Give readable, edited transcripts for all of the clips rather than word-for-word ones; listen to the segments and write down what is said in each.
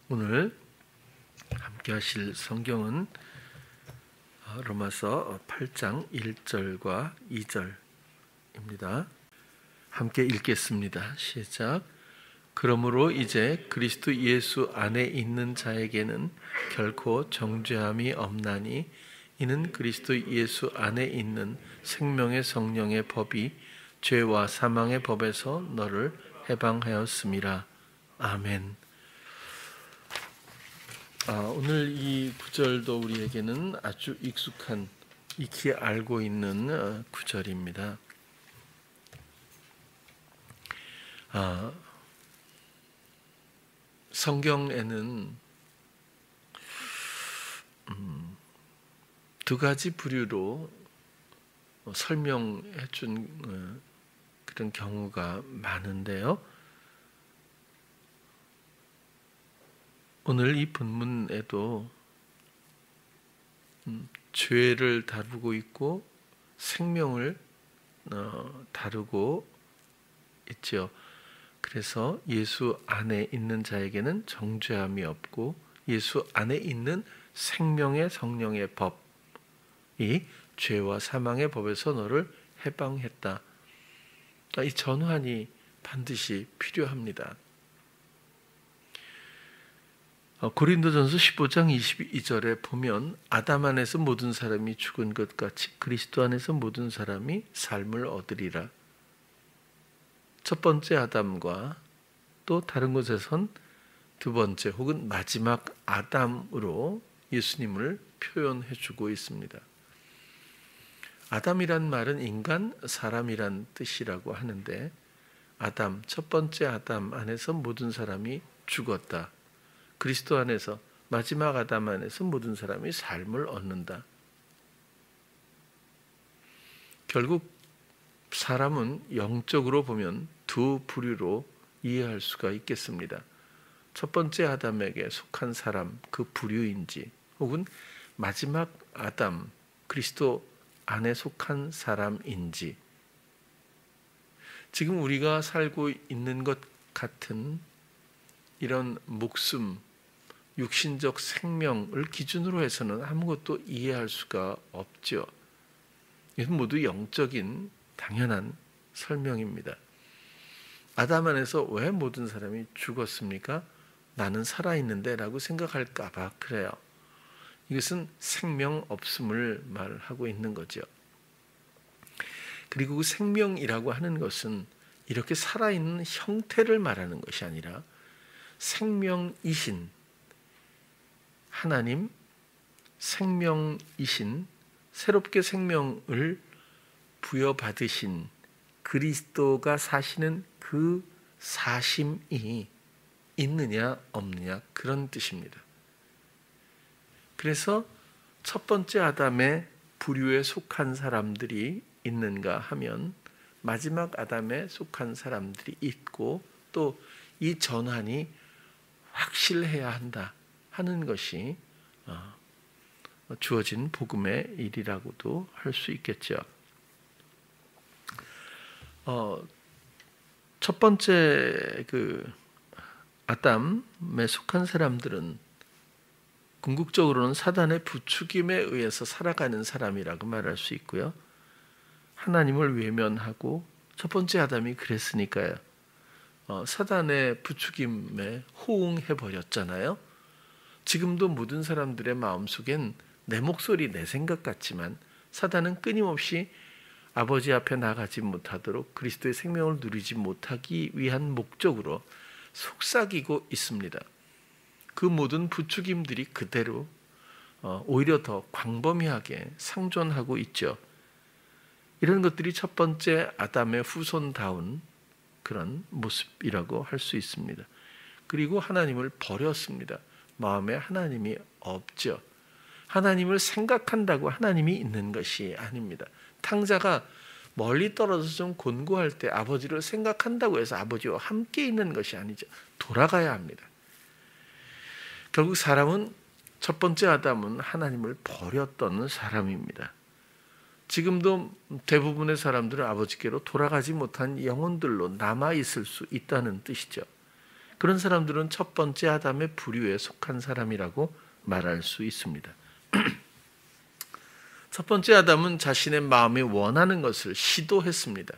오늘 함께 하실 성경은 로마서 8장 1절과 2절입니다. 함께 읽겠습니다. 시작. 그러므로 이제 그리스도 예수 안에 있는 자에게는 결코 정죄함이 없나니 이는 그리스도 예수 안에 있는 생명의 성령의 법이 죄와 사망의 법에서 너를 해방하였음이라. 아멘. 오늘 이 구절도 우리에게는 아주 익히 알고 있는 구절입니다. 성경에는 두 가지 부류로 설명해 준 그런 경우가 많은데요. 오늘 이 본문에도 죄를 다루고 있고 생명을 다루고 있죠. 그래서 예수 안에 있는 자에게는 정죄함이 없고 예수 안에 있는 생명의 성령의 법이 죄와 사망의 법에서 너를 해방했다. 이 전환이 반드시 필요합니다. 고린도전서 15장 22절에 보면 아담 안에서 모든 사람이 죽은 것 같이 그리스도 안에서 모든 사람이 삶을 얻으리라. 첫 번째 아담과 또 다른 곳에선 두 번째 혹은 마지막 아담으로 예수님을 표현해 주고 있습니다. 아담이란 말은 인간, 사람이란 뜻이라고 하는데 아담, 첫 번째 아담 안에서 모든 사람이 죽었다. 그리스도 안에서 마지막 아담 안에서 모든 사람이 삶을 얻는다. 결국 사람은 영적으로 보면 두 부류로 이해할 수가 있겠습니다. 첫 번째 아담에게 속한 사람, 그 부류인지 혹은 마지막 아담, 그리스도 안에 속한 사람인지. 지금 우리가 살고 있는 것 같은 이런 목숨, 육신적 생명을 기준으로 해서는 아무것도 이해할 수가 없죠. 이건 모두 영적인 당연한 설명입니다. 아담 안에서 왜 모든 사람이 죽었습니까? 나는 살아있는데 라고 생각할까 봐 그래요. 이것은 생명 없음을 말하고 있는 거죠. 그리고 생명이라고 하는 것은 이렇게 살아있는 형태를 말하는 것이 아니라 생명이신 하나님, 생명이신 새롭게 생명을 부여받으신 그리스도가 사시는 그 사심이 있느냐 없느냐 그런 뜻입니다. 그래서 첫 번째 아담의 부류에 속한 사람들이 있는가 하면 마지막 아담에 속한 사람들이 있고 또 이 전환이 확실해야 한다 하는 것이 주어진 복음의 일이라고도 할 수 있겠죠. 첫 번째 그 아담에 속한 사람들은 궁극적으로는 사단의 부추김에 의해서 살아가는 사람이라고 말할 수 있고요. 하나님을 외면하고 첫 번째 아담이 그랬으니까요. 사단의 부추김에 호응해버렸잖아요. 지금도 모든 사람들의 마음속엔 내 목소리, 내 생각 같지만 사단은 끊임없이 아버지 앞에 나가지 못하도록 그리스도의 생명을 누리지 못하기 위한 목적으로 속삭이고 있습니다. 그 모든 부추김들이 그대로 오히려 더 광범위하게 상존하고 있죠. 이런 것들이 첫 번째 아담의 후손다운 그런 모습이라고 할 수 있습니다. 그리고 하나님을 버렸습니다. 마음에 하나님이 없죠. 하나님을 생각한다고 하나님이 있는 것이 아닙니다. 탕자가 멀리 떨어져서 좀 곤고할 때 아버지를 생각한다고 해서 아버지와 함께 있는 것이 아니죠. 돌아가야 합니다. 결국 사람은 첫 번째 아담은 하나님을 버렸던 사람입니다. 지금도 대부분의 사람들은 아버지께로 돌아가지 못한 영혼들로 남아있을 수 있다는 뜻이죠. 그런 사람들은 첫 번째 아담의 부류에 속한 사람이라고 말할 수 있습니다. 첫 번째 아담은 자신의 마음에 원하는 것을 시도했습니다.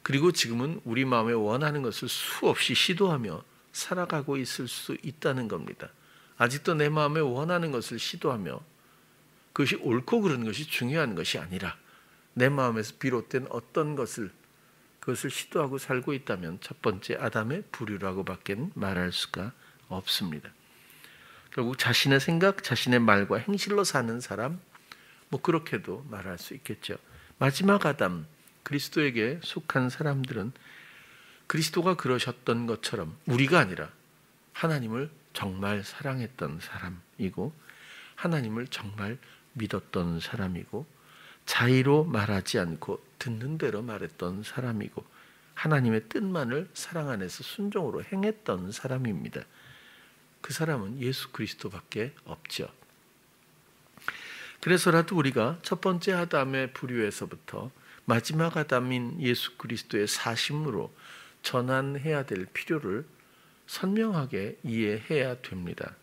그리고 지금은 우리 마음에 원하는 것을 수없이 시도하며 살아가고 있을 수 있다는 겁니다. 아직도 내 마음에 원하는 것을 시도하며 그것이 옳고 그른 것이 중요한 것이 아니라 내 마음에서 비롯된 어떤 그것을 시도하고 살고 있다면 첫 번째 아담의 부류라고밖에 말할 수가 없습니다. 결국 자신의 생각, 자신의 말과 행실로 사는 사람, 그렇게도 말할 수 있겠죠. 마지막 아담, 그리스도에게 속한 사람들은 그리스도가 그러셨던 것처럼 우리가 아니라 하나님을 정말 사랑했던 사람이고 하나님을 정말 믿었던 사람이고 자의로 말하지 않고 듣는 대로 말했던 사람이고 하나님의 뜻만을 사랑 안에서 순종으로 행했던 사람입니다. 그 사람은 예수 그리스도밖에 없죠. 그래서라도 우리가 첫 번째 아담의 부류에서부터 마지막 아담인 예수 그리스도의 사심으로 전환해야 될 필요를 선명하게 이해해야 됩니다.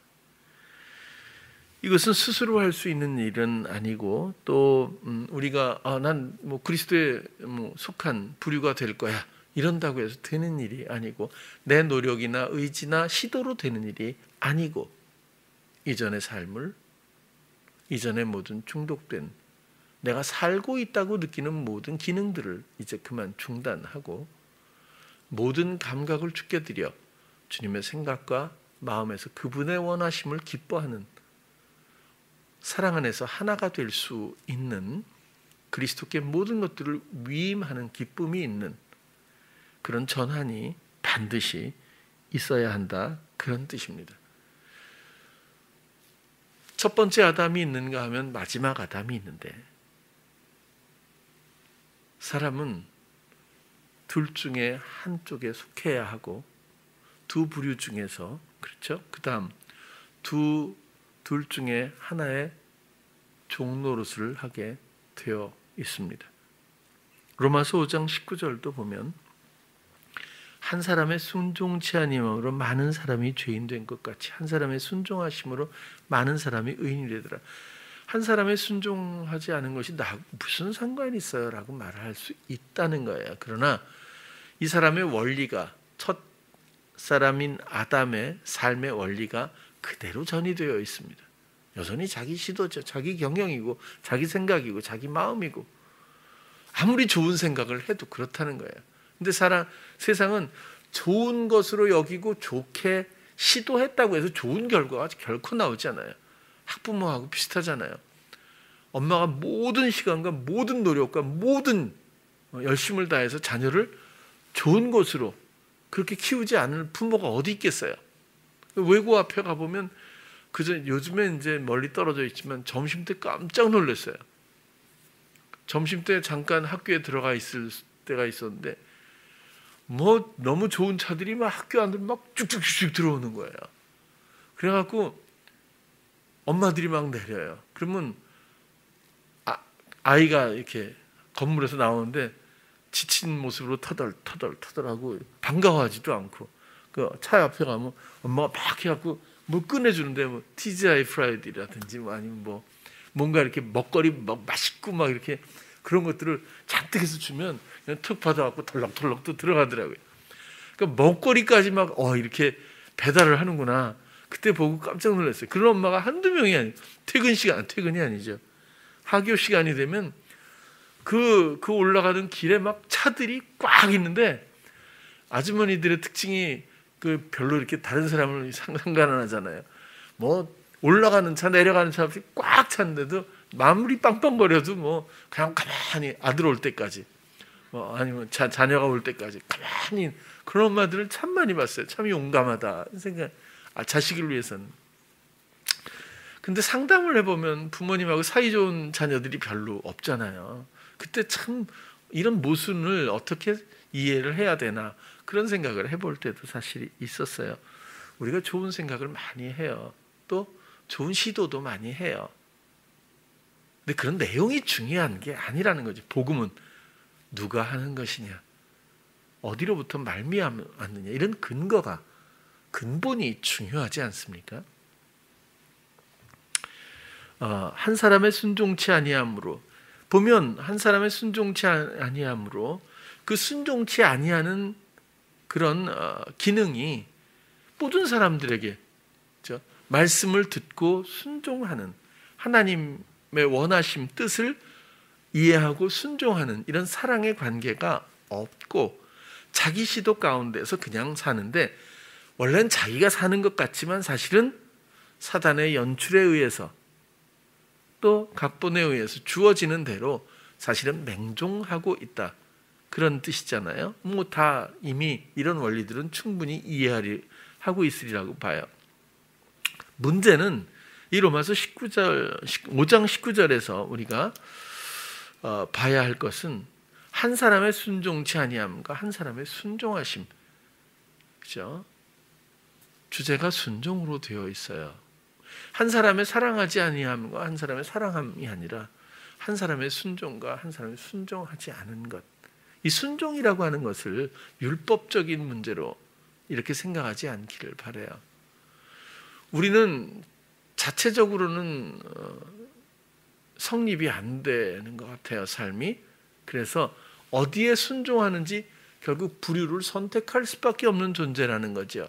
이것은 스스로 할 수 있는 일은 아니고 또 우리가 난 그리스도에 속한 부류가 될 거야 이런다고 해서 되는 일이 아니고 내 노력이나 의지나 시도로 되는 일이 아니고 이전의 삶을 이전의 모든 중독된 내가 살고 있다고 느끼는 모든 기능들을 이제 그만 중단하고 모든 감각을 주께 드려 주님의 생각과 마음에서 그분의 원하심을 기뻐하는 사랑 안에서 하나가 될 수 있는 그리스도께 모든 것들을 위임하는 기쁨이 있는 그런 전환이 반드시 있어야 한다, 그런 뜻입니다. 첫 번째 아담이 있는가 하면 마지막 아담이 있는데 사람은 둘 중에 한쪽에 속해야 하고 두 부류 중에서 그렇죠? 그다음 둘 중에 하나의 종노릇을 하게 되어 있습니다. 로마서 5장 19절도 보면 한 사람의 순종치 아니함으로 많은 사람이 죄인 된 것 같이 한 사람의 순종하심으로 많은 사람이 의인이 되더라. 한 사람의 순종하지 않은 것이 나하고 무슨 상관이 있어요? 라고 말할 수 있다는 거예요. 그러나 이 사람의 원리가 첫 사람인 아담의 삶의 원리가 그대로 전이되어 있습니다. 여전히 자기 시도죠. 자기 경영이고 자기 생각이고 자기 마음이고 아무리 좋은 생각을 해도 그렇다는 거예요. 근데 세상은 좋은 것으로 여기고 좋게 시도했다고 해서 좋은 결과가 결코 나오지 않아요. 학부모하고 비슷하잖아요. 엄마가 모든 시간과 모든 노력과 모든 열심을 다해서 자녀를 좋은 것으로 그렇게 키우지 않을 부모가 어디 있겠어요. 외고 앞에 가보면 요즘에 이제 멀리 떨어져 있지만 점심때 깜짝 놀랐어요. 점심때 잠깐 학교에 들어가 있을 때가 있었는데 너무 좋은 차들이 막 학교 안으로 막 쭉쭉쭉 들어오는 거예요. 그래갖고 엄마들이 막 내려요. 그러면 아이가 이렇게 건물에서 나오는데 지친 모습으로 터덜하고 반가워하지도 않고 그 차 앞에 가면 엄마가 막 해갖고 뭘 꺼내주는데 TGI 프라이드라든지 아니면 뭔가 이렇게 먹거리 막 맛있고 막 이렇게 그런 것들을 잔뜩 해서 주면 그냥 툭 받아갖고 덜럭덜럭 또 들어가더라고요. 그러니까 먹거리까지 막 이렇게 배달을 하는구나. 그때 보고 깜짝 놀랐어요. 그런 엄마가 한두 명이 아니에요. 퇴근이 아니죠. 하교 시간이 되면 그 올라가는 길에 막 차들이 꽉 있는데 아주머니들의 특징이 별로 이렇게 다른 사람을 상관 안 하잖아요. 올라가는 차 내려가는 차 없이 꽉 찼는데도 마무리 빵빵거려도 그냥 가만히 아들 올 때까지 아니면 자녀가 올 때까지 가만히 그런 엄마들을 참 많이 봤어요. 참 용감하다 생각. 자식을 위해서는. 근데 상담을 해보면 부모님하고 사이 좋은 자녀들이 별로 없잖아요. 그때 참 이런 모순을 어떻게 이해를 해야 되나 그런 생각을 해볼 때도 사실 있었어요. 우리가 좋은 생각을 많이 해요. 또 좋은 시도도 많이 해요. 근데 그런 내용이 중요한 게 아니라는 거지. 복음은 누가 하는 것이냐, 어디로부터 말미암느냐 이런 근거가 근본이 중요하지 않습니까? 한 사람의 순종치 아니함으로 보면 한 사람의 순종치 아니함으로 그 순종치 아니하는 그런 기능이 모든 사람들에게 말씀을 듣고 순종하는 하나님의 원하심 뜻을 이해하고 순종하는 이런 사랑의 관계가 없고 자기 시도 가운데서 그냥 사는데 원래는 자기가 사는 것 같지만 사실은 사단의 연출에 의해서 또 각본에 의해서 주어지는 대로 사실은 맹종하고 있다. 그런 뜻이잖아요. 다 이미 이런 원리들은 충분히 이해하고 있으리라고 봐요. 문제는 이 로마서 5장 19절에서 우리가 봐야 할 것은 한 사람의 순종치 아니함과 한 사람의 순종하심. 그죠? 주제가 순종으로 되어 있어요. 한 사람의 사랑하지 아니함과 한 사람의 사랑함이 아니라 한 사람의 순종과 한 사람의 순종하지 않은 것. 이 순종이라고 하는 것을 율법적인 문제로 이렇게 생각하지 않기를 바라요. 우리는 자체적으로는 성립이 안 되는 것 같아요, 삶이. 그래서 어디에 순종하는지 결국 부류를 선택할 수밖에 없는 존재라는 거죠.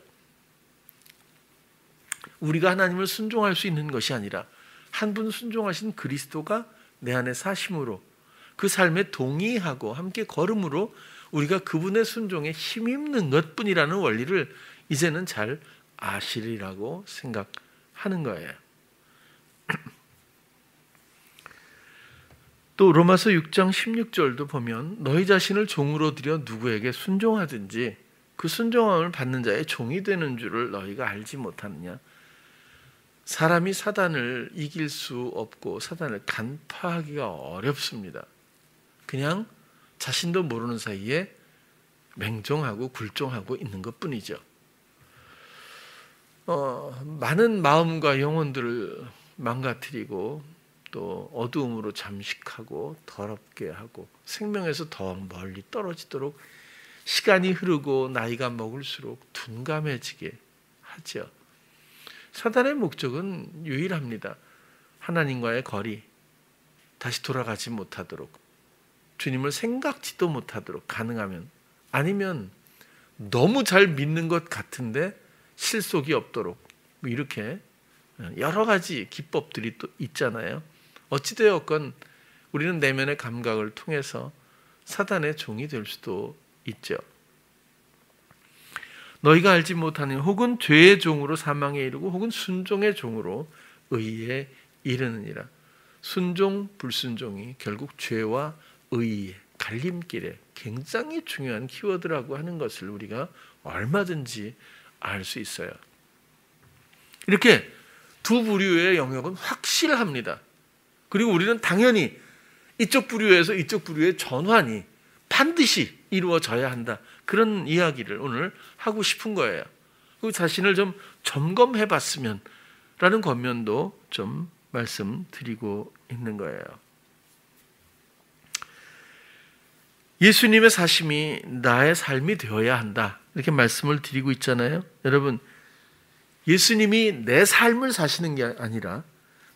우리가 하나님을 순종할 수 있는 것이 아니라 한 분 순종하신 그리스도가 내 안에 사심으로 그 삶에 동의하고 함께 걸음으로 우리가 그분의 순종에 힘입는 것뿐이라는 원리를 이제는 잘 아시리라고 생각하는 거예요. 또 로마서 6장 16절도 보면 너희 자신을 종으로 들여 누구에게 순종하든지 그 순종함을 받는 자의 종이 되는 줄을 너희가 알지 못하느냐. 사람이 사단을 이길 수 없고 사단을 간파하기가 어렵습니다. 그냥 자신도 모르는 사이에 맹종하고 굴종하고 있는 것뿐이죠. 많은 마음과 영혼들을 망가뜨리고 또 어두움으로 잠식하고 더럽게 하고 생명에서 더 멀리 떨어지도록 시간이 흐르고 나이가 먹을수록 둔감해지게 하죠. 사단의 목적은 유일합니다. 하나님과의 거리, 다시 돌아가지 못하도록, 주님을 생각지도 못하도록 가능하면, 아니면 너무 잘 믿는 것 같은데 실속이 없도록, 이렇게 여러 가지 기법들이 또 있잖아요. 어찌되었건 우리는 내면의 감각을 통해서 사단의 종이 될 수도 있죠. 너희가 알지 못하는 혹은 죄의 종으로 사망에 이르고 혹은 순종의 종으로 의에 이르느니라. 순종, 불순종이 결국 죄와 의의 갈림길에 굉장히 중요한 키워드라고 하는 것을 우리가 얼마든지 알 수 있어요. 이렇게 두 부류의 영역은 확실합니다. 그리고 우리는 당연히 이쪽 부류에서 이쪽 부류의 전환이 반드시 이루어져야 한다. 그런 이야기를 오늘 하고 싶은 거예요. 그 자신을 좀 점검해 봤으면 라는 권면도 좀 말씀드리고 있는 거예요. 예수님의 사심이 나의 삶이 되어야 한다. 이렇게 말씀을 드리고 있잖아요. 여러분, 예수님이 내 삶을 사시는 게 아니라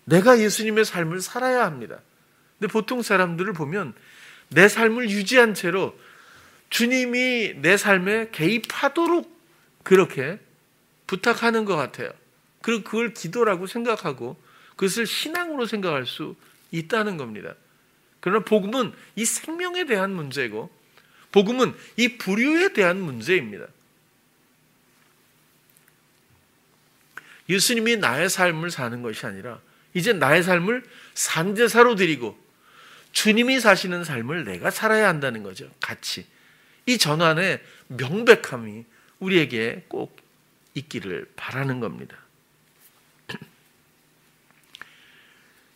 내가 예수님의 삶을 살아야 합니다. 근데 보통 사람들을 보면 내 삶을 유지한 채로 주님이 내 삶에 개입하도록 그렇게 부탁하는 것 같아요. 그리고 그걸 기도라고 생각하고 그것을 신앙으로 생각할 수 있다는 겁니다. 그러나 복음은 이 생명에 대한 문제고 복음은 이 부류에 대한 문제입니다. 예수님이 나의 삶을 사는 것이 아니라 이제 나의 삶을 산제사로 드리고 주님이 사시는 삶을 내가 살아야 한다는 거죠. 같이. 이 전환의 명백함이 우리에게 꼭 있기를 바라는 겁니다.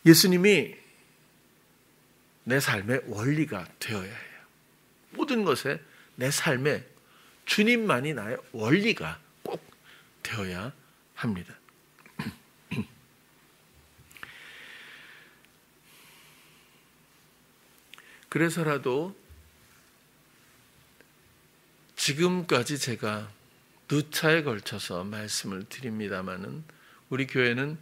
예수님이 내 삶의 원리가 되어야 해요. 모든 것에 내 삶에 주님만이 나의 원리가 꼭 되어야 합니다. 그래서라도 지금까지 제가 누차에 걸쳐서 말씀을 드립니다마는 우리 교회는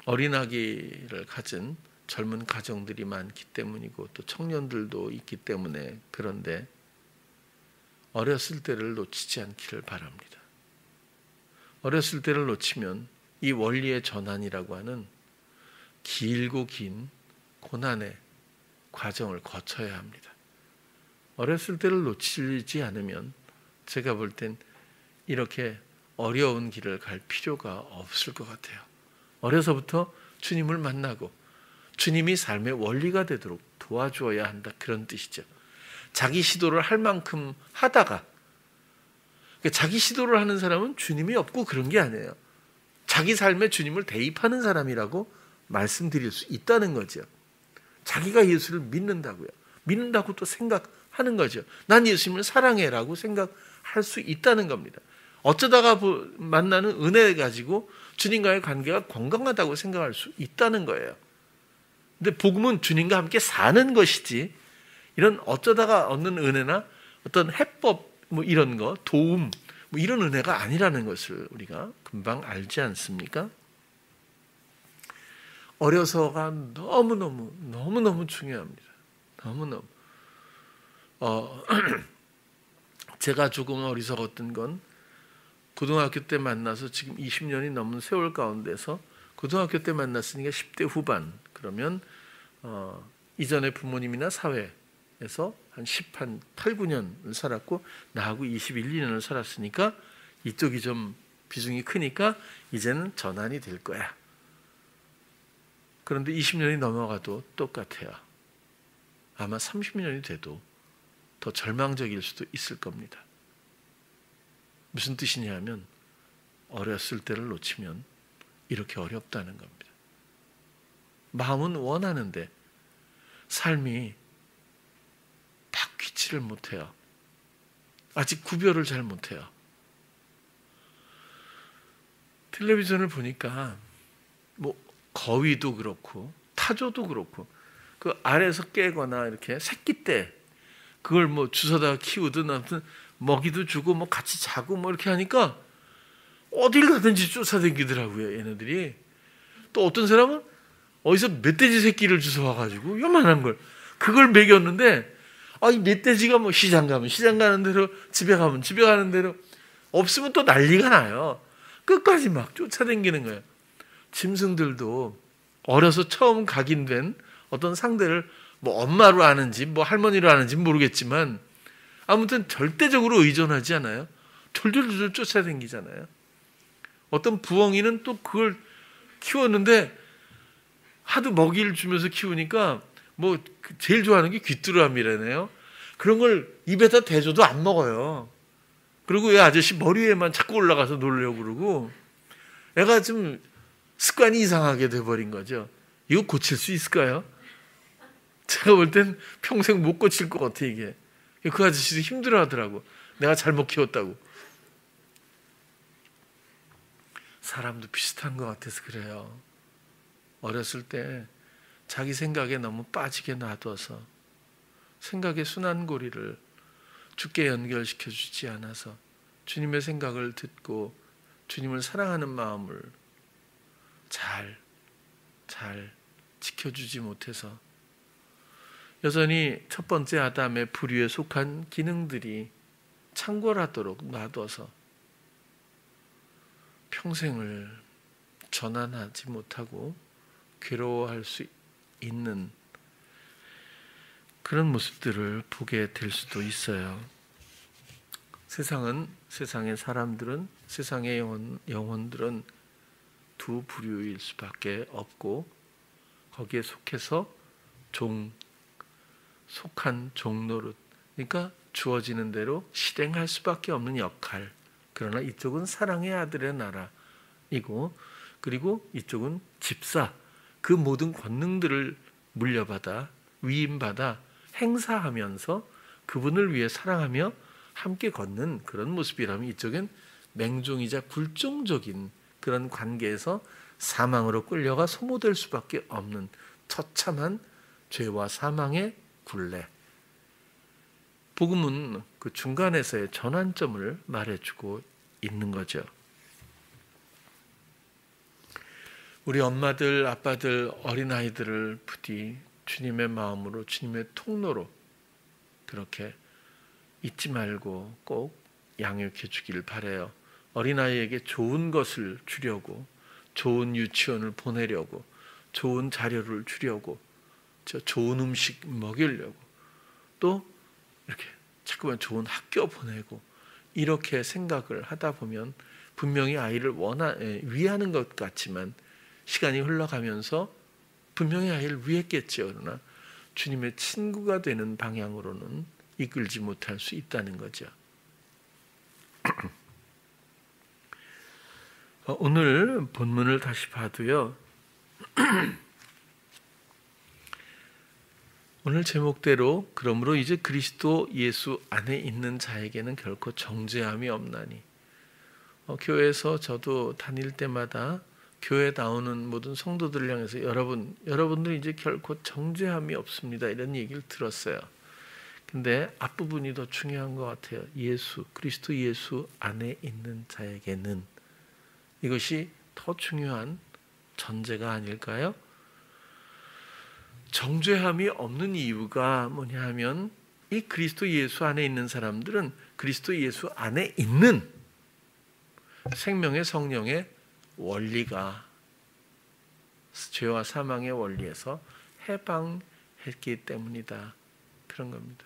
어린아기를 가진 젊은 가정들이 많기 때문이고 또 청년들도 있기 때문에 그런데 어렸을 때를 놓치지 않기를 바랍니다. 어렸을 때를 놓치면 이 원리의 전환이라고 하는 길고 긴 고난의 과정을 거쳐야 합니다. 어렸을 때를 놓치지 않으면 제가 볼 땐 이렇게 어려운 길을 갈 필요가 없을 것 같아요. 어려서부터 주님을 만나고 주님이 삶의 원리가 되도록 도와주어야 한다, 그런 뜻이죠. 자기 시도를 할 만큼 하다가, 자기 시도를 하는 사람은 주님이 없고 그런 게 아니에요. 자기 삶에 주님을 대입하는 사람이라고 말씀드릴 수 있다는 거죠. 자기가 예수를 믿는다고요. 믿는다고 또 생각하는 거죠. 난 예수님을 사랑해라고 생각할 수 있다는 겁니다. 어쩌다가 만나는 은혜 가지고 주님과의 관계가 건강하다고 생각할 수 있다는 거예요. 근데 복음은 주님과 함께 사는 것이지 이런 어쩌다가 얻는 은혜나 어떤 해법 이런 거, 도움 이런 은혜가 아니라는 것을 우리가 금방 알지 않습니까? 어려서가 너무너무 중요합니다. 너무너무. 제가 조금 어리석었던 건 고등학교 때 만나서 지금 20년이 넘은 세월 가운데서 고등학교 때 만났으니까 10대 후반, 그러면 이전에 부모님이나 사회에서 한 8, 9년을 살았고 나하고 21, 2년을 살았으니까 이쪽이 좀 비중이 크니까 이제는 전환이 될 거야. 그런데 20년이 넘어가도 똑같아요. 아마 30년이 돼도 더 절망적일 수도 있을 겁니다. 무슨 뜻이냐 하면 어렸을 때를 놓치면 이렇게 어렵다는 겁니다. 마음은 원하는데 삶이 바뀌지를 못해요. 아직 구별을 잘 못해요. 텔레비전을 보니까 거위도 그렇고 타조도 그렇고 그 알에서 깨거나 이렇게 새끼 때 그걸 주워다가 키우든 아무튼 먹이도 주고 같이 자고 이렇게 하니까 어딜 가든지 쫓아다니더라고요, 얘네들이. 또 어떤 사람은 어디서 멧돼지 새끼를 주워와가지고 요만한 걸 그걸 먹였는데 이 멧돼지가 시장 가면 시장 가는 대로, 집에 가면 집에 가는 대로, 없으면 또 난리가 나요. 끝까지 막 쫓아다니는 거예요. 짐승들도 어려서 처음 각인된 어떤 상대를 엄마로 아는지 할머니로 아는지 모르겠지만 아무튼 절대적으로 의존하지 않아요. 졸졸졸 쫓아다니잖아요. 어떤 부엉이는 또 그걸 키웠는데 하도 먹이를 주면서 키우니까 제일 좋아하는 게 귀뚜라미라네요. 그런 걸 입에다 대줘도 안 먹어요. 그리고 이 아저씨 머리 위에만 자꾸 올라가서 놀려고 그러고 애가 좀 습관이 이상하게 돼버린 거죠. 이거 고칠 수 있을까요? 제가 볼 땐 평생 못 고칠 것 같아, 이게. 그 아저씨도 힘들어 하더라고. 내가 잘못 키웠다고. 사람도 비슷한 것 같아서 그래요. 어렸을 때 자기 생각에 너무 빠지게 놔둬서 생각의 순환고리를 주께 연결시켜 주지 않아서 주님의 생각을 듣고 주님을 사랑하는 마음을 잘 지켜주지 못해서 여전히 첫 번째 아담의 부류에 속한 기능들이 창궐하도록 놔둬서 평생을 전환하지 못하고 괴로워할 수 있는 그런 모습들을 보게 될 수도 있어요. 세상의 사람들은, 세상의 영혼들은 두 부류일 수밖에 없고 거기에 속해서 속한 종노릇, 그러니까 주어지는 대로 실행할 수밖에 없는 역할. 그러나 이쪽은 사랑의 아들의 나라이고, 그리고 이쪽은 집사, 그 모든 권능들을 물려받아 위임받아 행사하면서 그분을 위해 사랑하며 함께 걷는 그런 모습이라면 이쪽엔 맹종이자 굴종적인 그런 관계에서 사망으로 끌려가 소모될 수밖에 없는 처참한 죄와 사망의 굴레. 복음은 그 중간에서의 전환점을 말해주고 있는 거죠. 우리 엄마들, 아빠들, 어린아이들을 부디 주님의 마음으로, 주님의 통로로 그렇게 잊지 말고 꼭 양육해 주길 바라요. 어린아이에게 좋은 것을 주려고, 좋은 유치원을 보내려고, 좋은 자료를 주려고, 좋은 음식 먹이려고, 또 이렇게 자꾸만 좋은 학교 보내고 이렇게 생각을 하다 보면 분명히 아이를 위하는 것 같지만 시간이 흘러가면서 분명히 아이를 위했겠죠. 그러나 주님의 친구가 되는 방향으로는 이끌지 못할 수 있다는 거죠. 오늘 본문을 다시 봐도요. 오늘 제목대로 그러므로 이제 그리스도 예수 안에 있는 자에게는 결코 정죄함이 없나니. 교회에서 저도 다닐 때마다 교회 나오는 모든 성도들을 향해서 여러분들이 이제 결코 정죄함이 없습니다. 이런 얘기를 들었어요. 근데 앞부분이 더 중요한 것 같아요. 그리스도 예수 안에 있는 자에게는, 이것이 더 중요한 전제가 아닐까요? 정죄함이 없는 이유가 뭐냐 하면 이 그리스도 예수 안에 있는 사람들은 그리스도 예수 안에 있는 생명의 성령의 원리가 죄와 사망의 원리에서 해방했기 때문이다. 그런 겁니다.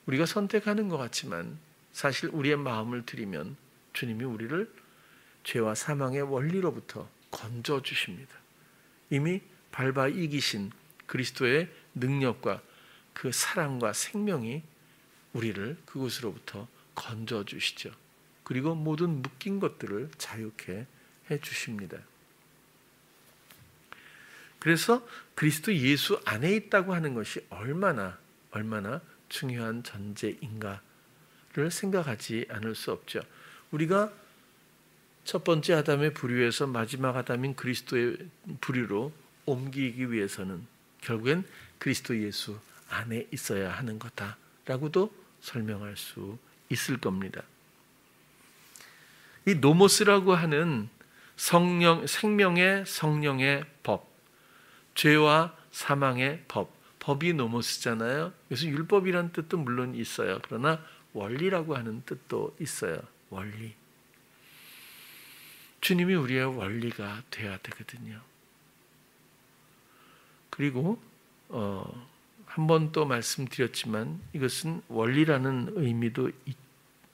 우리가 선택하는 것 같지만 사실 우리의 마음을 들이면 주님이 우리를 죄와 사망의 원리로부터 건져주십니다. 이미 밟아 이기신 그리스도의 능력과 그 사랑과 생명이 우리를 그곳으로부터 건져주시죠. 그리고 모든 묶인 것들을 자유케 해주십니다. 그래서 그리스도 예수 안에 있다고 하는 것이 얼마나 중요한 전제인가를 생각하지 않을 수 없죠. 우리가 첫 번째 아담의 부류에서 마지막 아담인 그리스도의 부류로 옮기기 위해서는 결국엔 그리스도 예수 안에 있어야 하는 거다라고도 설명할 수 있을 겁니다. 이 노모스라고 하는 생명의 성령의 법, 죄와 사망의 법이 노모스잖아요. 그래서 율법이라는 뜻도 물론 있어요. 그러나 원리라고 하는 뜻도 있어요. 원리. 주님이 우리의 원리가 되어야 되거든요. 그리고 한 번 또 말씀드렸지만 이것은 원리라는 의미도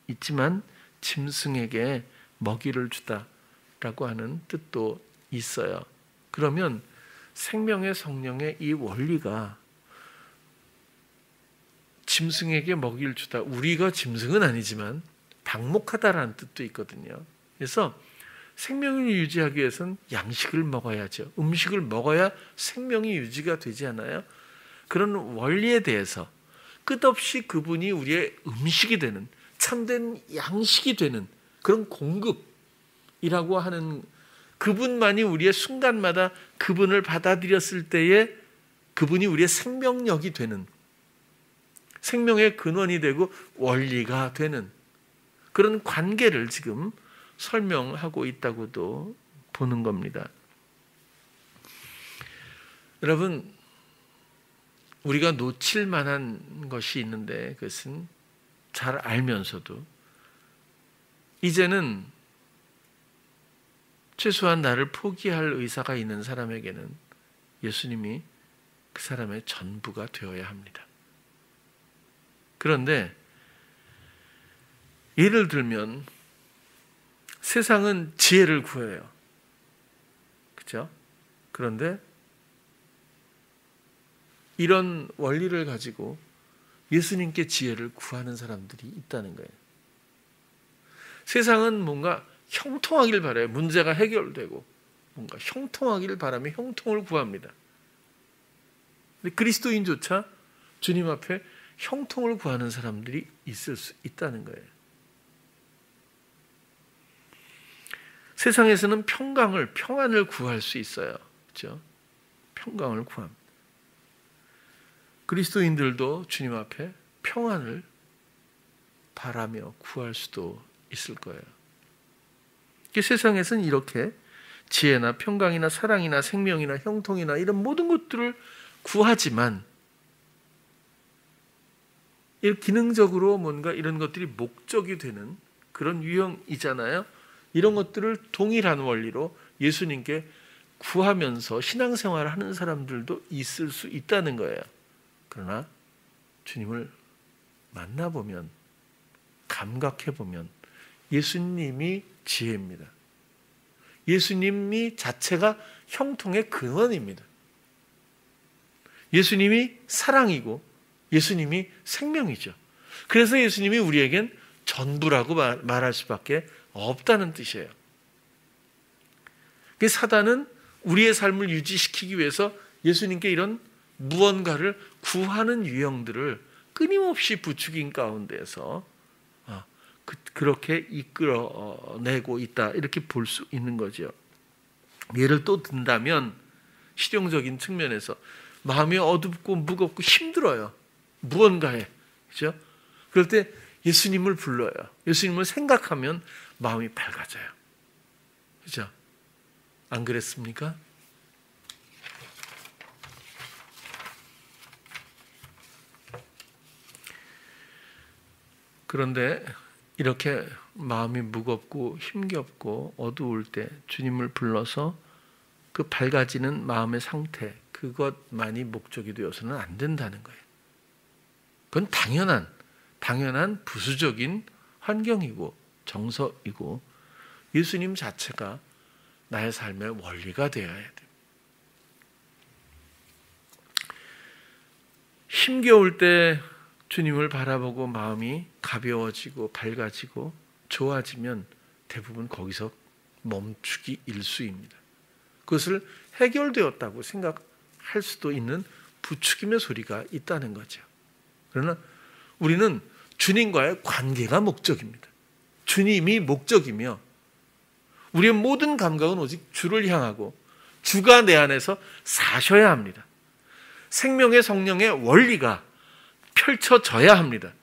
있지만 짐승에게 먹이를 주다라고 하는 뜻도 있어요. 그러면 생명의 성령의 이 원리가 짐승에게 먹이를 주다. 우리가 짐승은 아니지만 방목하다라는 뜻도 있거든요. 그래서 생명을 유지하기 위해서는 양식을 먹어야죠. 음식을 먹어야 생명이 유지가 되지 않아요? 그런 원리에 대해서 끝없이 그분이 우리의 음식이 되는, 참된 양식이 되는 그런 공급이라고 하는, 그분만이 우리의 순간마다 그분을 받아들였을 때에 그분이 우리의 생명력이 되는, 생명의 근원이 되고 원리가 되는 그런 관계를 지금 설명하고 있다고도 보는 겁니다. 여러분, 우리가 놓칠 만한 것이 있는데 그것은 잘 알면서도 이제는 최소한 나를 포기할 의사가 있는 사람에게는 예수님이 그 사람의 전부가 되어야 합니다. 그런데 예를 들면 세상은 지혜를 구해요. 그렇죠? 그런데 이런 원리를 가지고 예수님께 지혜를 구하는 사람들이 있다는 거예요. 세상은 뭔가 형통하길 바라요. 문제가 해결되고 뭔가 형통하기를 바라며 형통을 구합니다. 근데 그리스도인조차 주님 앞에 형통을 구하는 사람들이 있을 수 있다는 거예요. 세상에서는 평안을 구할 수 있어요. 그렇죠? 평강을 구합니다. 그리스도인들도 주님 앞에 평안을 바라며 구할 수도 있을 거예요. 세상에서는 이렇게 지혜나 평강이나 사랑이나 생명이나 형통이나 이런 모든 것들을 구하지만 기능적으로 뭔가 이런 것들이 목적이 되는 그런 유형이잖아요. 이런 것들을 동일한 원리로 예수님께 구하면서 신앙생활을 하는 사람들도 있을 수 있다는 거예요. 그러나 주님을 만나보면, 감각해보면 예수님이 지혜입니다. 예수님이 자체가 형통의 근원입니다. 예수님이 사랑이고 예수님이 생명이죠. 그래서 예수님이 우리에겐 전부라고 말할 수밖에 없다는 뜻이에요. 사단은 우리의 삶을 유지시키기 위해서 예수님께 이런 무언가를 구하는 유형들을 끊임없이 부추긴 가운데서 그렇게 이끌어내고 있다, 이렇게 볼 수 있는 거죠. 예를 또 든다면 실용적인 측면에서 마음이 어둡고 무겁고 힘들어요. 무언가에. 그죠? 그럴 때 예수님을 불러요. 예수님을 생각하면 마음이 밝아져요. 그죠? 안 그랬습니까? 그런데 이렇게 마음이 무겁고 힘겹고 어두울 때 주님을 불러서 그 밝아지는 마음의 상태, 그것만이 목적이 되어서는 안 된다는 거예요. 그건 당연한 부수적인 환경이고 정서이고 예수님 자체가 나의 삶의 원리가 되어야 돼요. 힘겨울 때 주님을 바라보고 마음이 가벼워지고 밝아지고 좋아지면 대부분 거기서 멈추기 일쑤입니다. 그것을 해결되었다고 생각할 수도 있는 부추김의 소리가 있다는 거죠. 그러나 우리는 주님과의 관계가 목적입니다. 주님이 목적이며 우리의 모든 감각은 오직 주를 향하고 주가 내 안에서 사셔야 합니다. 생명의 성령의 원리가 펼쳐져야 합니다.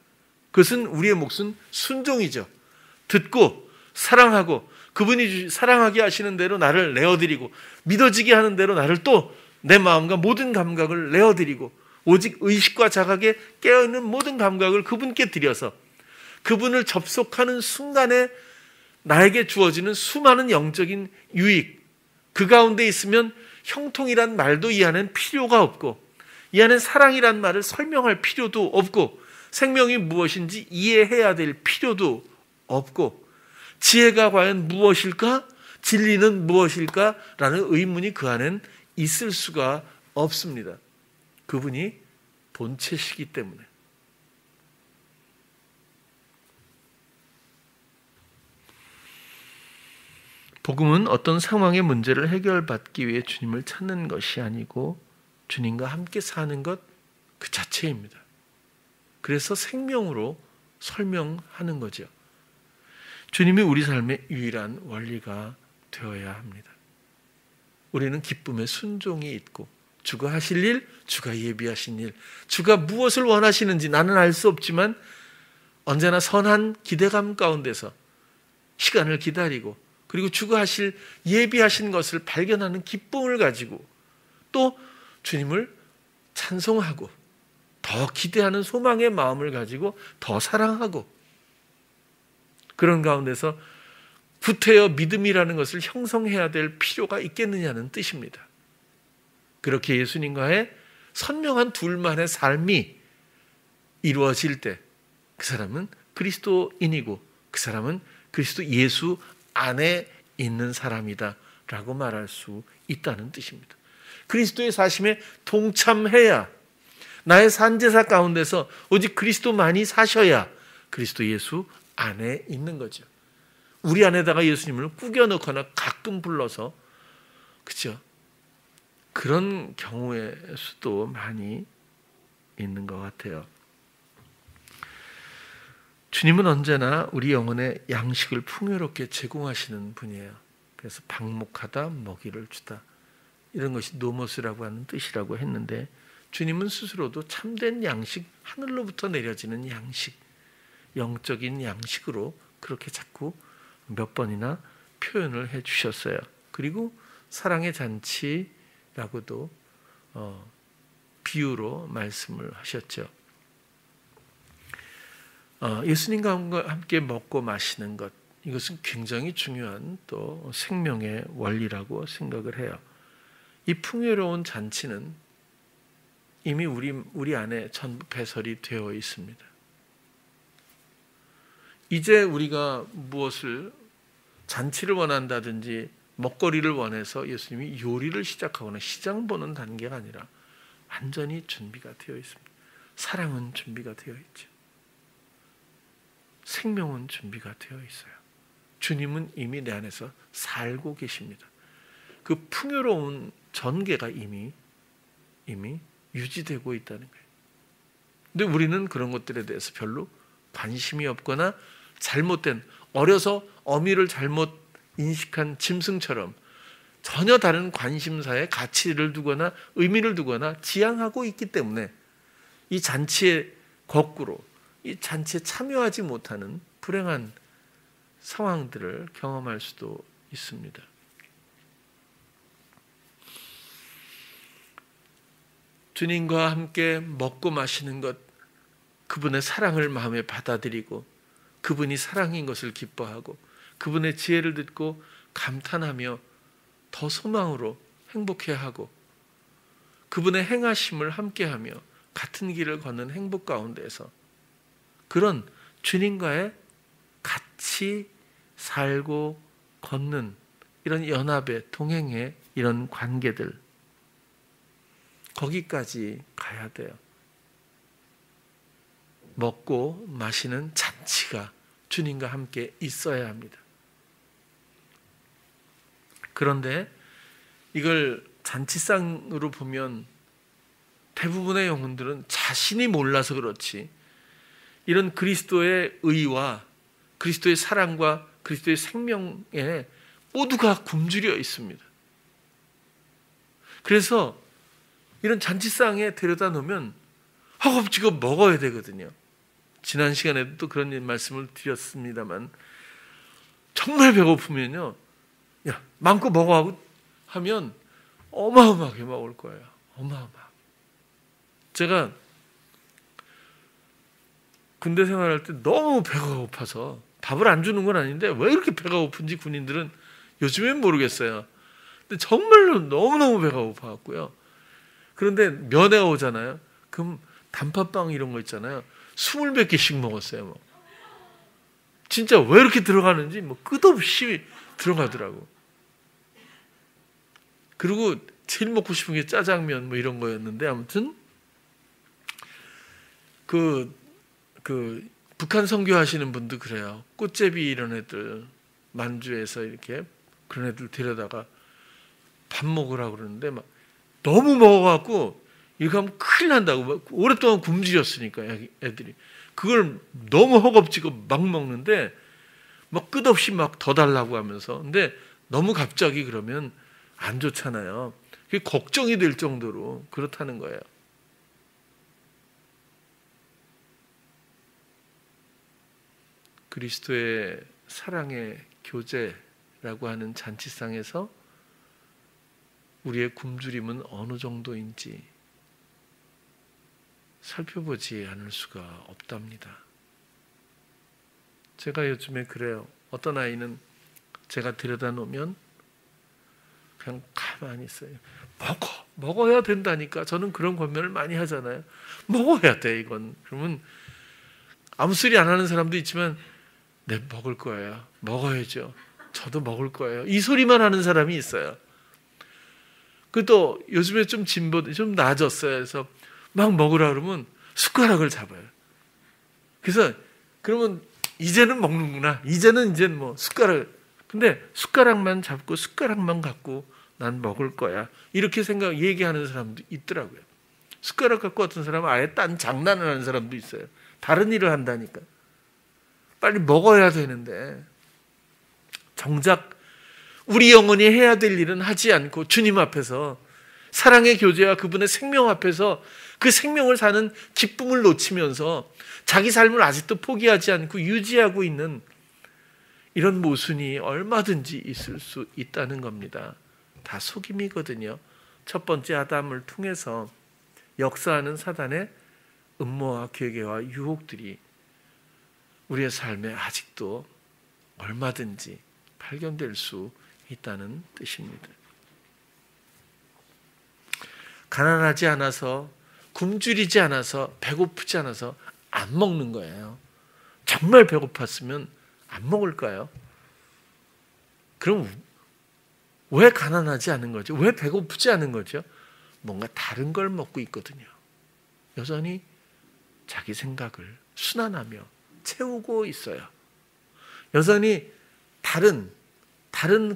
그것은 우리의 몫은 순종이죠. 듣고 사랑하고 그분이 사랑하게 하시는 대로 나를 내어드리고 믿어지게 하는 대로 나를 또 내 마음과 모든 감각을 내어드리고 오직 의식과 자각에 깨어있는 모든 감각을 그분께 드려서 그분을 접속하는 순간에 나에게 주어지는 수많은 영적인 유익, 그 가운데 있으면 형통이란 말도 이 안엔 필요가 없고 이 안엔 사랑이란 말을 설명할 필요도 없고 생명이 무엇인지 이해해야 될 필요도 없고 지혜가 과연 무엇일까? 진리는 무엇일까? 라는 의문이 그 안엔 있을 수가 없습니다. 그분이 본체시기 때문에. 복음은 어떤 상황의 문제를 해결받기 위해 주님을 찾는 것이 아니고 주님과 함께 사는 것 그 자체입니다. 그래서 생명으로 설명하는 거죠. 주님이 우리 삶의 유일한 원리가 되어야 합니다. 우리는 기쁨의 순종이 있고 주가 하실 일, 주가 예비하신 일, 주가 무엇을 원하시는지 나는 알 수 없지만 언제나 선한 기대감 가운데서 시간을 기다리고 그리고 주가 하실 예비하신 것을 발견하는 기쁨을 가지고 또 주님을 찬송하고 더 기대하는 소망의 마음을 가지고 더 사랑하고 그런 가운데서 구태여 믿음이라는 것을 형성해야 될 필요가 있겠느냐는 뜻입니다. 그렇게 예수님과의 선명한 둘만의 삶이 이루어질 때 그 사람은 그리스도인이고 그 사람은 그리스도 예수 안에 있는 사람이다 라고 말할 수 있다는 뜻입니다. 그리스도의 사심에 동참해야 나의 산제사 가운데서 오직 그리스도만이 사셔야 그리스도 예수 안에 있는 거죠. 우리 안에다가 예수님을 꾸겨 넣거나 가끔 불러서 그렇죠? 그런 경우의 수도 많이 있는 것 같아요. 주님은 언제나 우리 영혼의 양식을 풍요롭게 제공하시는 분이에요. 그래서 방목하다 먹이를 주다 이런 것이 노모스라고 하는 뜻이라고 했는데 주님은 스스로도 참된 양식, 하늘로부터 내려지는 양식, 영적인 양식으로 그렇게 자꾸 몇 번이나 표현을 해 주셨어요. 그리고 사랑의 잔치라고도 비유로 말씀을 하셨죠. 예수님과 함께 먹고 마시는 것, 이것은 굉장히 중요한 또 생명의 원리라고 생각을 해요. 이 풍요로운 잔치는 이미 우리 안에 전부 배설이 되어 있습니다. 이제 우리가 무엇을 잔치를 원한다든지 먹거리를 원해서 예수님이 요리를 시작하거나 시장 보는 단계가 아니라 완전히 준비가 되어 있습니다. 사랑은 준비가 되어 있죠. 생명은 준비가 되어 있어요. 주님은 이미 내 안에서 살고 계십니다. 그 풍요로운 전개가 이미 유지되고 있다는 거예요. 근데 우리는 그런 것들에 대해서 별로 관심이 없거나 잘못된, 어려서 어미를 잘못 인식한 짐승처럼 전혀 다른 관심사에 가치를 두거나 의미를 두거나 지향하고 있기 때문에 이 잔치에 거꾸로 이 잔치에 참여하지 못하는 불행한 상황들을 경험할 수도 있습니다. 주님과 함께 먹고 마시는 것, 그분의 사랑을 마음에 받아들이고 그분이 사랑인 것을 기뻐하고 그분의 지혜를 듣고 감탄하며 더 소망으로 행복해하고 그분의 행하심을 함께하며 같은 길을 걷는 행복 가운데에서 그런 주님과의 같이 살고 걷는 이런 연합의 동행의 이런 관계들, 거기까지 가야 돼요. 먹고 마시는 잔치가 주님과 함께 있어야 합니다. 그런데 이걸 잔치상으로 보면 대부분의 영혼들은 자신이 몰라서 그렇지 이런 그리스도의 의와 그리스도의 사랑과 그리스도의 생명에 모두가 굶주려 있습니다. 그래서 이런 잔치상에 데려다 놓으면 허겁지겁 먹어야 되거든요. 지난 시간에도 또 그런 말씀을 드렸습니다만 정말 배고프면요, 야 마음껏 먹어 하면 어마어마하게 먹을 거예요. 어마어마하게. 제가 군대 생활할 때 너무 배가 고파서 밥을 안 주는 건 아닌데 왜 이렇게 배가 고픈지 군인들은 요즘엔 모르겠어요. 근데 정말로 너무너무 배가 고파갖고요. 그런데 면회가 오잖아요. 그럼 단팥빵 이런 거 있잖아요. 20몇 개씩 먹었어요. 뭐. 진짜 왜 이렇게 들어가는지 뭐 끝없이 들어가더라고. 그리고 제일 먹고 싶은 게 짜장면 뭐 이런 거였는데 아무튼 그 북한 선교하시는 분도 그래요. 꽃제비 이런 애들 만주에서 이렇게 그런 애들 데려다가 밥 먹으라고 그러는데 막 너무 먹어갖고 이렇게 하면 큰일 난다고 막 오랫동안 굶주렸으니까 애들이 그걸 너무 허겁지겁 막 먹는데 막 끝없이 막 더 달라고 하면서 근데 너무 갑자기 그러면 안 좋잖아요. 그게 걱정이 될 정도로 그렇다는 거예요. 그리스도의 사랑의 교제라고 하는 잔치상에서 우리의 굶주림은 어느 정도인지 살펴보지 않을 수가 없답니다. 제가 요즘에 그래요. 어떤 아이는 제가 들여다 놓으면 그냥 가만히 있어요. 먹어야 된다니까. 저는 그런 권면을 많이 하잖아요. 먹어야 돼 이건. 그러면 아무 소리 안 하는 사람도 있지만 네, 먹을 거예요. 먹어야죠. 저도 먹을 거예요. 이 소리만 하는 사람이 있어요. 그 또 요즘에 좀 나아졌어요. 그래서 막 먹으라 그러면 숟가락을 잡아요. 그래서 그러면 이제는 먹는구나. 이제는 뭐 숟가락. 근데 숟가락만 잡고 숟가락만 갖고 난 먹을 거야. 이렇게 얘기하는 사람도 있더라고요. 숟가락 갖고 어떤 사람은 아예 딴 장난을 하는 사람도 있어요. 다른 일을 한다니까. 빨리 먹어야 되는데 정작 우리 영혼이 해야 될 일은 하지 않고 주님 앞에서 사랑의 교제와 그분의 생명 앞에서 그 생명을 사는 기쁨을 놓치면서 자기 삶을 아직도 포기하지 않고 유지하고 있는 이런 모순이 얼마든지 있을 수 있다는 겁니다. 다 속임이거든요. 첫 번째 아담을 통해서 역사하는 사단의 음모와 괴계와 유혹들이 우리의 삶에 아직도 얼마든지 발견될 수 있다는 뜻입니다. 가난하지 않아서, 굶주리지 않아서, 배고프지 않아서 안 먹는 거예요. 정말 배고팠으면 안 먹을까요? 그럼 왜 가난하지 않은 거죠? 왜 배고프지 않은 거죠? 뭔가 다른 걸 먹고 있거든요. 여전히 자기 생각을 순환하며 채우고 있어요. 여전히 다른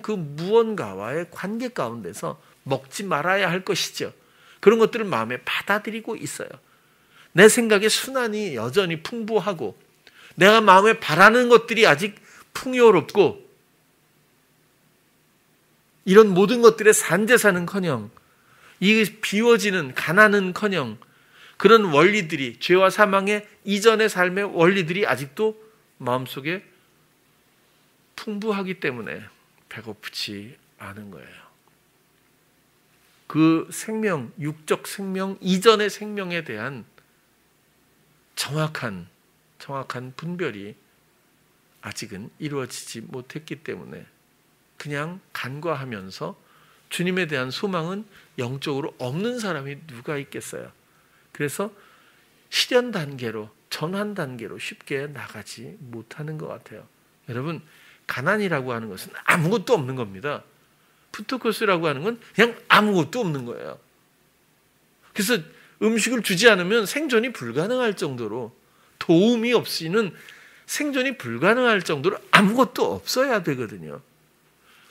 그 무언가와의 관계 가운데서 먹지 말아야 할 것이죠. 그런 것들을 마음에 받아들이고 있어요. 내 생각의 순환이 여전히 풍부하고 내가 마음에 바라는 것들이 아직 풍요롭고 이런 모든 것들의 산제사는커녕 이 비워지는 가난은커녕 그런 원리들이 죄와 사망의 이전의 삶의 원리들이 아직도 마음속에 풍부하기 때문에 배고프지 않은 거예요. 그 생명, 육적 생명 이전의 생명에 대한 정확한 분별이 아직은 이루어지지 못했기 때문에 그냥 간과하면서 주님에 대한 소망은 영적으로 없는 사람이 누가 있겠어요. 그래서 실현 단계로, 전환 단계로 쉽게 나가지 못하는 것 같아요. 여러분, 가난이라고 하는 것은 아무것도 없는 겁니다. 푸트코스라고 하는 건 그냥 아무것도 없는 거예요. 그래서 음식을 주지 않으면 생존이 불가능할 정도로, 도움이 없이는 생존이 불가능할 정도로 아무것도 없어야 되거든요.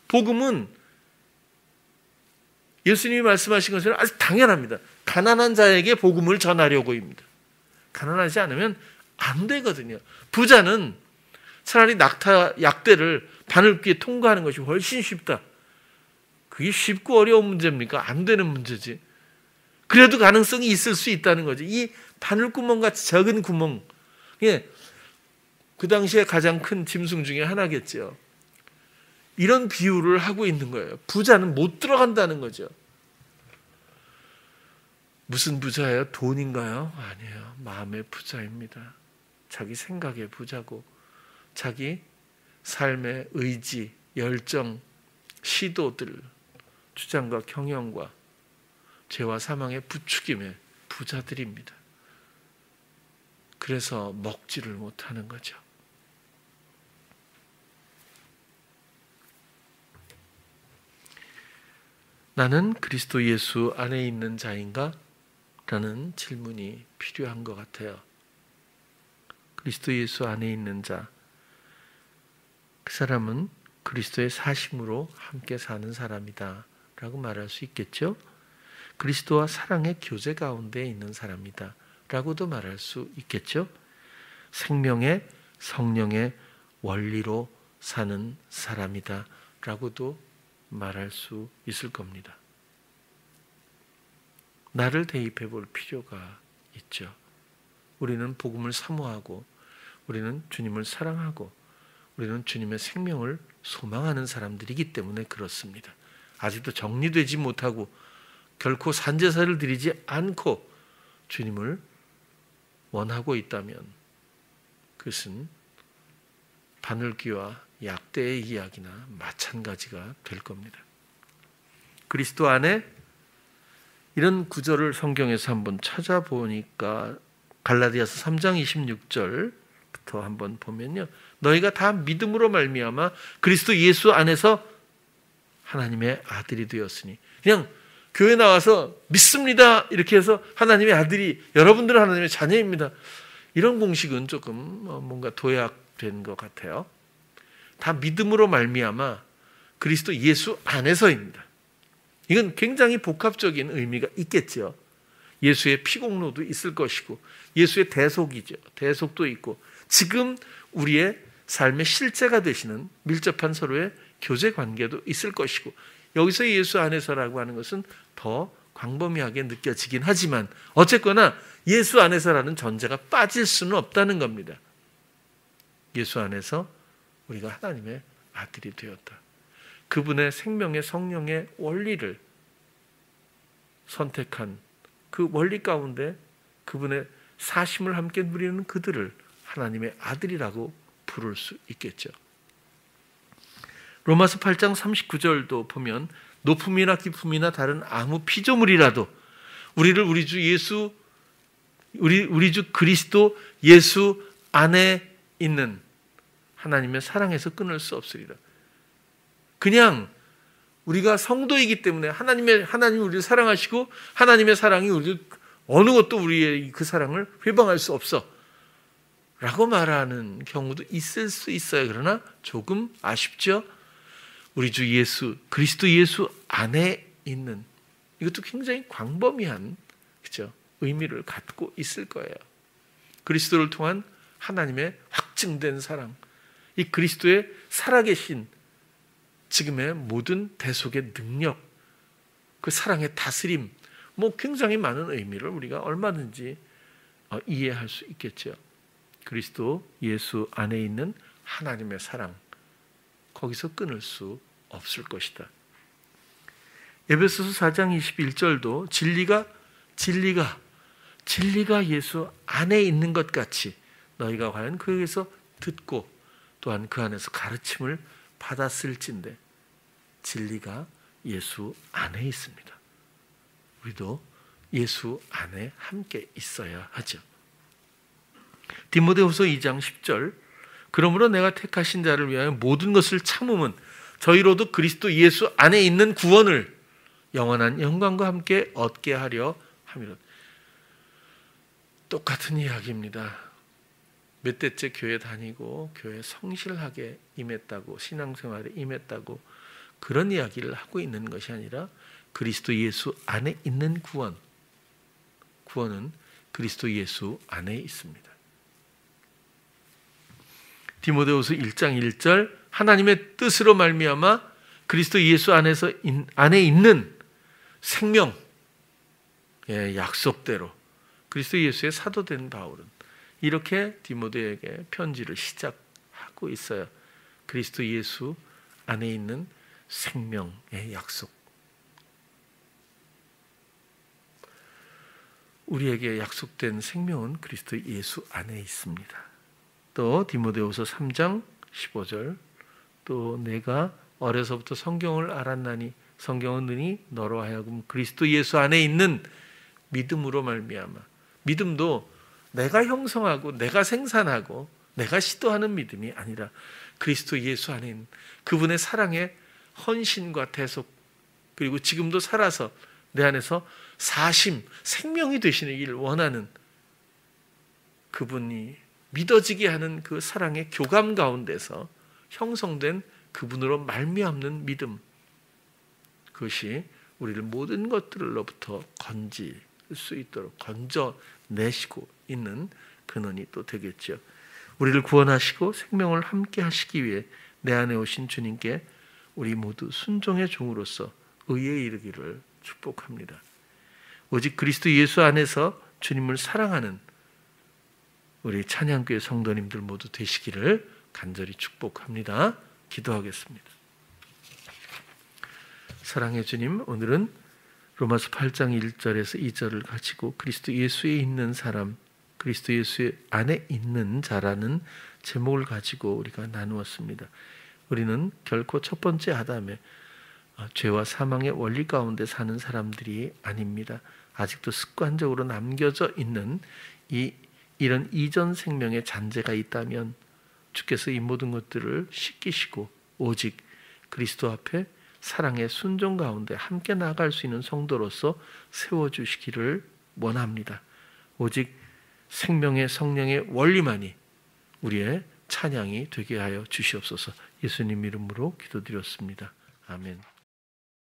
복음은 예수님이 말씀하신 것처럼 아주 당연합니다. 가난한 자에게 복음을 전하려고입니다. 가난하지 않으면 안 되거든요. 부자는 차라리 낙타 약대를 바늘귀에 통과하는 것이 훨씬 쉽다. 그게 쉽고 어려운 문제입니까? 안 되는 문제지. 그래도 가능성이 있을 수 있다는 거죠. 이 바늘구멍같이 작은 구멍, 그 당시에 가장 큰 짐승 중에 하나겠죠. 이런 비유를 하고 있는 거예요. 부자는 못 들어간다는 거죠. 무슨 부자예요? 돈인가요? 아니에요. 마음의 부자입니다. 자기 생각의 부자고 자기 삶의 의지, 열정, 시도들, 주장과 경영과 죄와 사망의 부추김의 부자들입니다. 그래서 먹지를 못하는 거죠. 나는 그리스도 예수 안에 있는 자인가? 라는 질문이 필요한 것 같아요. 그리스도 예수 안에 있는 자, 그 사람은 그리스도의 사심으로 함께 사는 사람이다 라고 말할 수 있겠죠. 그리스도와 사랑의 교제 가운데 있는 사람이다 라고도 말할 수 있겠죠. 생명의 성령의 원리로 사는 사람이다 라고도 말할 수 있을 겁니다. 나를 대입해 볼 필요가 있죠. 우리는 복음을 사모하고 우리는 주님을 사랑하고 우리는 주님의 생명을 소망하는 사람들이기 때문에 그렇습니다. 아직도 정리되지 못하고 결코 산제사를 드리지 않고 주님을 원하고 있다면 그것은 바늘귀와 약대의 이야기나 마찬가지가 될 겁니다. 그리스도 안에 이런 구절을 성경에서 한번 찾아보니까 갈라디아서 3장 26절부터 한번 보면요. 너희가 다 믿음으로 말미암아 그리스도 예수 안에서 하나님의 아들이 되었으니, 그냥 교회 나와서 믿습니다 이렇게 해서 하나님의 아들이, 여러분들은 하나님의 자녀입니다, 이런 공식은 조금 뭔가 도약된 것 같아요. 다 믿음으로 말미암아 그리스도 예수 안에서입니다. 이건 굉장히 복합적인 의미가 있겠죠. 예수의 피공로도 있을 것이고 예수의 대속이죠. 대속도 있고 지금 우리의 삶의 실제가 되시는 밀접한 서로의 교제 관계도 있을 것이고, 여기서 예수 안에서라고 하는 것은 더 광범위하게 느껴지긴 하지만 어쨌거나 예수 안에서라는 전제가 빠질 수는 없다는 겁니다. 예수 안에서 우리가 하나님의 아들이 되었다. 그분의 생명의 성령의 원리를 선택한 그 원리 가운데 그분의 사심을 함께 누리는 그들을 하나님의 아들이라고 부를 수 있겠죠. 로마서 8장 39절도 보면 높음이나 깊음이나 다른 아무 피조물이라도 우리를 우리 주 그리스도 예수 안에 있는 하나님의 사랑에서 끊을 수 없으리라. 그냥 우리가 성도이기 때문에 하나님이 우리를 사랑하시고 하나님의 사랑이 우리를 어느 것도 우리의 그 사랑을 회방할 수 없어 라고 말하는 경우도 있을 수 있어요. 그러나 조금 아쉽죠. 우리 주 예수 그리스도 예수 안에 있는 이것도 굉장히 광범위한 그죠? 의미를 갖고 있을 거예요. 그리스도를 통한 하나님의 확증된 사랑, 이 그리스도의 살아계신 지금의 모든 대속의 능력, 그 사랑의 다스림, 굉장히 많은 의미를 우리가 얼마든지 이해할 수 있겠죠. 그리스도 예수 안에 있는 하나님의 사랑, 거기서 끊을 수 없을 것이다. 에베소서 4장 21절도 진리가 예수 안에 있는 것 같이 너희가 과연 그에게서 듣고 또한 그 안에서 가르침을 받았을진데 진리가 예수 안에 있습니다. 우리도 예수 안에 함께 있어야 하죠. 디모데후서 2장 10절 그러므로 내가 택하신 자를 위하여 모든 것을 참음은 저희로도 그리스도 예수 안에 있는 구원을 영원한 영광과 함께 얻게 하려 함이라. 똑같은 이야기입니다. 몇 대째 교회 다니고 교회 성실하게 임했다고 신앙생활에 임했다고 그런 이야기를 하고 있는 것이 아니라 그리스도 예수 안에 있는 구원은 그리스도 예수 안에 있습니다. 디모데후서 1장 1절 하나님의 뜻으로 말미암아 그리스도 예수 안에 있는 생명 약속대로 그리스도 예수의 사도된 바울은 이렇게 디모데에게 편지를 시작하고 있어요. 그리스도 예수 안에 있는 생명의 약속. 우리에게 약속된 생명은 그리스도 예수 안에 있습니다. 또 디모데후서 3장 15절 또 내가 어려서부터 성경을 알았나니 성경은 능히 너로 하여금 그리스도 예수 안에 있는 믿음으로 말미암아 믿음도 내가 형성하고 내가 생산하고 내가 시도하는 믿음이 아니라 그리스도 예수 안에 있는 그분의 사랑의 헌신과 대속 그리고 지금도 살아서 내 안에서 생명이 되시길 원하는 그분이 믿어지게 하는 그 사랑의 교감 가운데서 형성된 그분으로 말미암는 믿음 그것이 우리를 모든 것들로부터 건질 수 있도록 건져내시고 있는 근원이 또 되겠죠. 우리를 구원하시고 생명을 함께 하시기 위해 내 안에 오신 주님께 우리 모두 순종의 종으로서 의에 이르기를 축복합니다. 오직 그리스도 예수 안에서 주님을 사랑하는 우리 찬양교회 성도님들 모두 되시기를 간절히 축복합니다. 기도하겠습니다. 사랑의 주님, 오늘은 로마서 8장 1절에서 2절을 가지고 그리스도 예수에 있는 사람, 그리스도 예수 안에 있는 자라는 제목을 가지고 우리가 나누었습니다. 우리는 결코 첫 번째 아담의 죄와 사망의 원리 가운데 사는 사람들이 아닙니다. 아직도 습관적으로 남겨져 있는 이런 이전 생명의 잔재가 있다면 주께서 이 모든 것들을 씻기시고 오직 그리스도 앞에 사랑의 순종 가운데 함께 나아갈 수 있는 성도로서 세워주시기를 원합니다. 오직 생명의 성령의 원리만이 우리의 찬양이 되게 하여 주시옵소서. 예수님 이름으로 기도드렸습니다. 아멘.